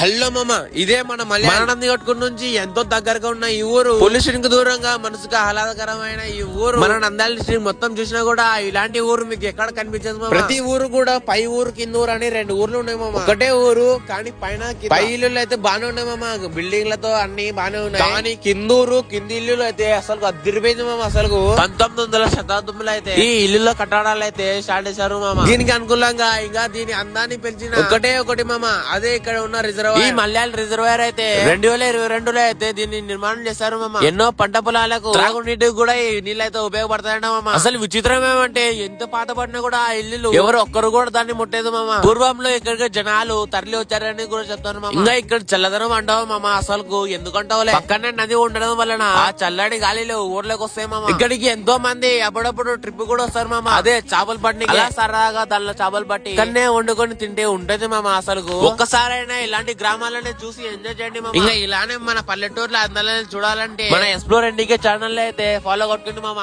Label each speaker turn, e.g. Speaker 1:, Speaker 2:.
Speaker 1: Hello మామ, ఇదే మన మలయాళం కొట్టుకుని నుంచి ఎంతో దగ్గరగా ఉన్న ఈ ఊరు, పొల్యూషన్ కు దూరంగా మనసుకు ఆహ్లాదకరమైన ఈ ఊరు. మన నంద్యాల డిస్ట్రిక్ట్ మొత్తం చూసినా కూడా ఇలాంటి ఊరు మీకు ఎక్కడ కనిపించదు మామ. ప్రతి ఊరు కూడా పై ఊరు కింద ఊరు అని రెండు ఊర్లు ఉన్నాయి మామ. ఒకటే ఊరు కానీ పై ఇల్లు అయితే బానే ఉన్నాయి మామ, బిల్డింగ్ లతో అన్ని బానే ఉన్నాయి. కానీ కిందూరు కింది ఇల్లు అయితే అసలు అదిరిపోయింది మామ. అసలు 1900 శతాబ్దంలో అయితే ఈ ఇల్లులో కట్టడాలు అయితే స్టార్ట్ చేశారు మామ. దీనికి అనుకూలంగా ఇంకా దీని అందాన్ని పెంచిన ఒకటే ఒకటి మామ, అదే ఇక్కడ ఉన్న రిజర్వ్. ఈ మల్యాల రిజర్వాయర్ అయితే 2022లో అయితే దీన్ని నిర్మాణం చేశారు మామ. ఎన్నో పంట పొలాలకు త్రాగునీటికి కూడా ఈ నీళ్ళు అయితే ఉపయోగపడతాయంట మామ. అసలు విచిత్రం ఏమంటే ఎంత పాత పడినా కూడా ఆ ఇల్లు ఎవరు ఒక్కరు కూడా దాన్ని ముట్టేది మామ. పూర్వంలో ఇక్కడికి జనాలు తరలి వచ్చారని కూడా చెప్తారు మామ. ఇంకా ఇక్కడ చల్లదనం అంటావు మామ. అసలు ఎందుకంటావులే, పక్కనే నది ఉండడం వలన ఆ చల్లడి గాలిలో ఊర్లోకి వస్తాయి మామ. ఇక్కడికి ఎంతో మంది అప్పుడప్పుడు ట్రిప్ కూడా వస్తారు మామ. అదే చేపలు పట్టి సరదాగా దానిలో చేపలు పట్టి కన్నే వండుకొని తింటే ఉంటది మామ. అసలు ఒక్కసారైనా ఇలాంటి గ్రామాలనే చూసి ఎంజాయ్ చేయండి మామ. ఇంకా ఇలానే మన పల్లెటూరులో అందరినీ చూడాలంటే మన ఎక్స్ప్లోర్ ఇండియా ఛానల్ అయితే ఫాలో కొట్టుకోండి మామ.